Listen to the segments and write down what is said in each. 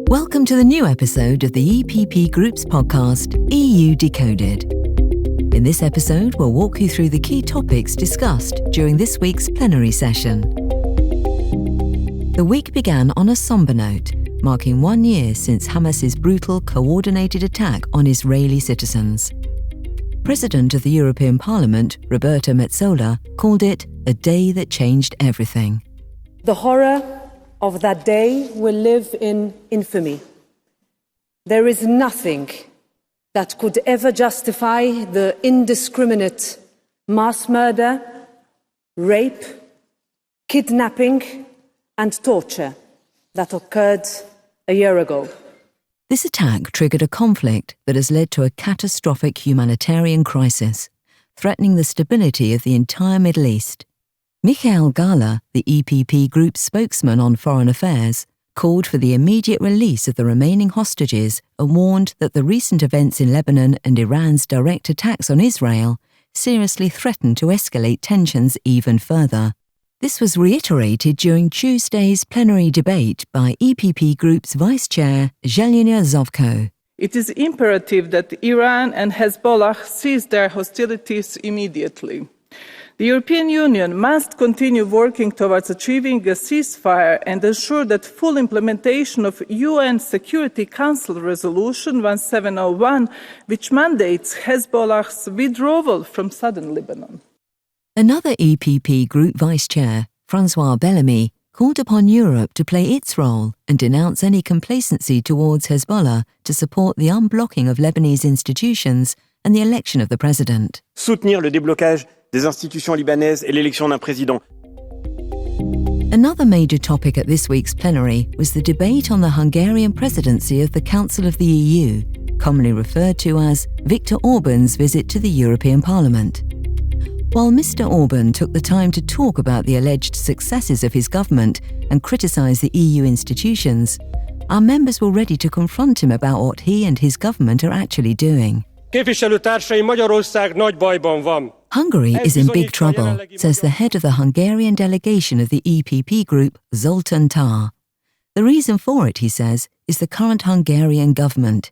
Welcome to the new episode of the EPP Group's podcast, EU Decoded. In this episode, we'll walk you through the key topics discussed during this week's plenary session. The week began on a somber note, marking 1 year since Hamas's brutal, coordinated attack on Israeli citizens. President of the European Parliament, Roberta Metsola, called it a day that changed everything. The horror of that day will live in infamy. There is nothing that could ever justify the indiscriminate mass murder, rape, kidnapping, and torture that occurred a year ago. This attack triggered a conflict that has led to a catastrophic humanitarian crisis, threatening the stability of the entire Middle East. Michael Gahler, the EPP Group spokesman on foreign affairs, called for the immediate release of the remaining hostages and warned that the recent events in Lebanon and Iran's direct attacks on Israel seriously threatened to escalate tensions even further. This was reiterated during Tuesday's plenary debate by EPP Group's Vice Chair, Jelena Zovko. It is imperative that Iran and Hezbollah cease their hostilities immediately. The European Union must continue working towards achieving a ceasefire and ensure that full implementation of UN Security Council Resolution 1701, which mandates Hezbollah's withdrawal from southern Lebanon. Another EPP Group Vice Chair, François Bellamy, called upon Europe to play its role and denounce any complacency towards Hezbollah to support the unblocking of Lebanese institutions and the election of the president. Soutenir le déblocage des institutions libanaises et l'élection d'un président. Another major topic at this week's plenary was the debate on the Hungarian presidency of the Council of the EU, commonly referred to as Viktor Orbán's visit to the European Parliament. While Mr. Orbán took the time to talk about the alleged successes of his government and criticise the EU institutions, our members were ready to confront him about what he and his government are actually doing. Képviselőtársaim, Magyarország nagy bajban van. Hungary is in big trouble, says the head of the Hungarian delegation of the EPP Group, Zoltán Tár. The reason for it, he says, is the current Hungarian government.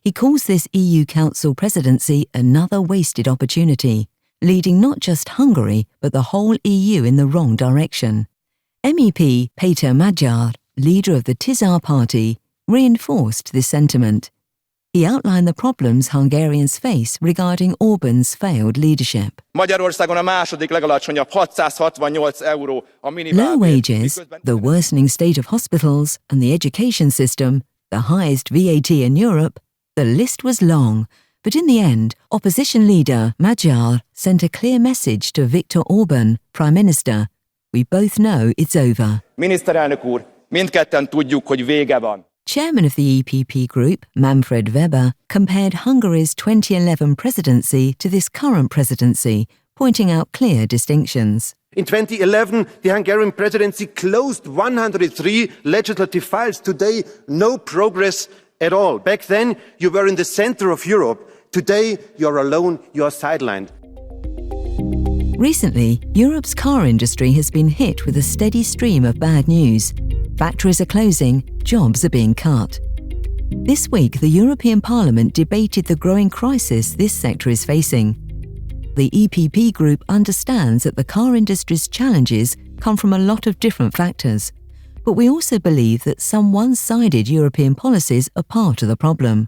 He calls this EU Council presidency another wasted opportunity, leading not just Hungary but the whole EU in the wrong direction. MEP Péter Magyar, leader of the Tisza party, reinforced this sentiment. He outlined the problems Hungarians face regarding Orbán's failed leadership. Magyarországon a második legalacsonyabb 668 euró a minimálbér. Low wages, the worsening state of hospitals and the education system, the highest VAT in Europe, the list was long. But in the end, opposition leader Magyar sent a clear message to Viktor Orbán, Prime Minister. We both know it's over. Miniszterelnök úr, mindketten tudjuk, hogy vége van. Chairman of the EPP Group, Manfred Weber, compared Hungary's 2011 presidency to this current presidency, pointing out clear distinctions. In 2011, the Hungarian presidency closed 103 legislative files. Today, no progress at all. Back then, you were in the center of Europe. Today, you're alone, you're sidelined. Recently, Europe's car industry has been hit with a steady stream of bad news. Factories are closing, jobs are being cut. This week, the European Parliament debated the growing crisis this sector is facing. The EPP Group understands that the car industry's challenges come from a lot of different factors, but we also believe that some one-sided European policies are part of the problem.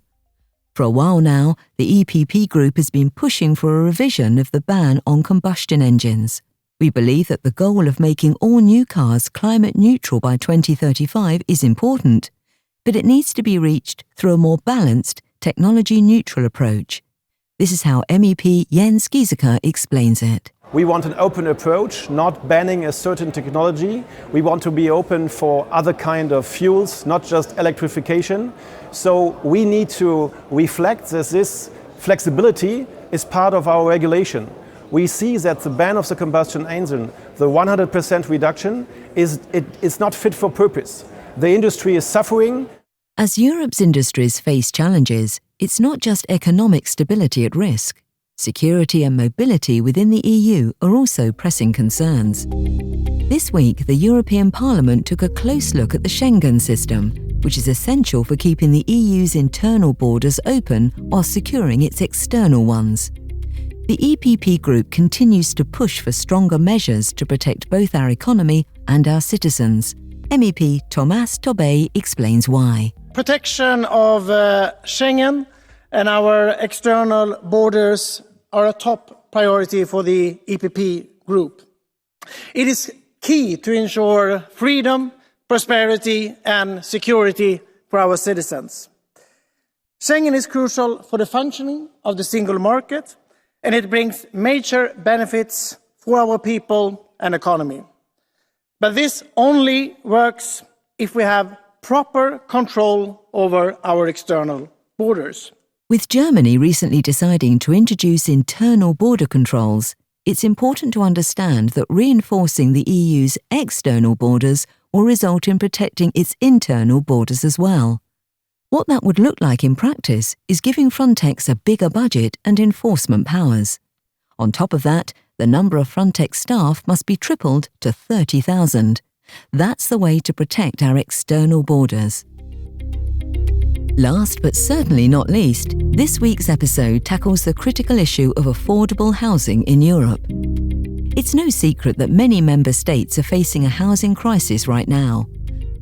For a while now, the EPP Group has been pushing for a revision of the ban on combustion engines. We believe that the goal of making all new cars climate neutral by 2035 is important, but it needs to be reached through a more balanced, technology-neutral approach. This is how MEP Jens Giesecke explains it. We want an open approach, not banning a certain technology. We want to be open for other kind of fuels, not just electrification. So we need to reflect that this flexibility is part of our regulation. We see that the ban of the combustion engine, the 100% reduction, is not fit for purpose. The industry is suffering. As Europe's industries face challenges, it's not just economic stability at risk. Security and mobility within the EU are also pressing concerns. This week, the European Parliament took a close look at the Schengen system, which is essential for keeping the EU's internal borders open while securing its external ones. The EPP Group continues to push for stronger measures to protect both our economy and our citizens. MEP Thomas Tobey explains why. Protection of Schengen and our external borders are a top priority for the EPP Group. It is key to ensure freedom, prosperity and security for our citizens. Schengen is crucial for the functioning of the single market, and it brings major benefits for our people and economy. But this only works if we have proper control over our external borders. With Germany recently deciding to introduce internal border controls, it's important to understand that reinforcing the EU's external borders will result in protecting its internal borders as well. What that would look like in practice is giving Frontex a bigger budget and enforcement powers. On top of that, the number of Frontex staff must be tripled to 30,000. That's the way to protect our external borders. Last but certainly not least, this week's episode tackles the critical issue of affordable housing in Europe. It's no secret that many member states are facing a housing crisis right now.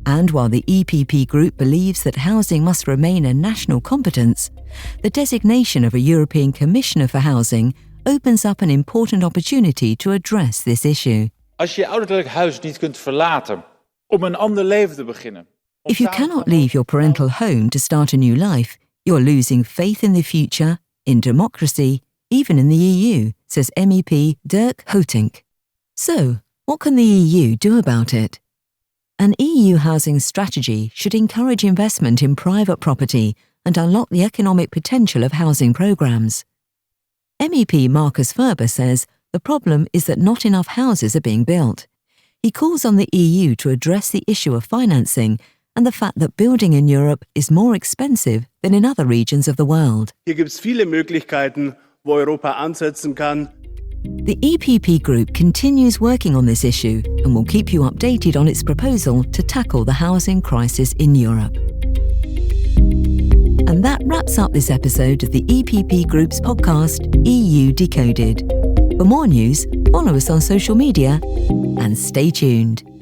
And while the EPP Group believes that housing must remain a national competence, the designation of a European Commissioner for Housing opens up an important opportunity to address this issue. Als je je ouderlijk huis niet kunt verlaten om een ander leven te beginnen. If you cannot leave your parental home to start a new life, you're losing faith in the future, in democracy, even in the EU, says MEP Dirk Hotink. So, what can the EU do about it? An EU housing strategy should encourage investment in private property and unlock the economic potential of housing programmes. MEP Marcus Ferber says the problem is that not enough houses are being built. He calls on the EU to address the issue of financing and the fact that building in Europe is more expensive than in other regions of the world. Hier gibt es viele Möglichkeiten, wo Europa ansetzen kann. The EPP Group continues working on this issue and will keep you updated on its proposal to tackle the housing crisis in Europe. And that wraps up this episode of the EPP Group's podcast, EU Decoded. For more news, follow us on social media and stay tuned.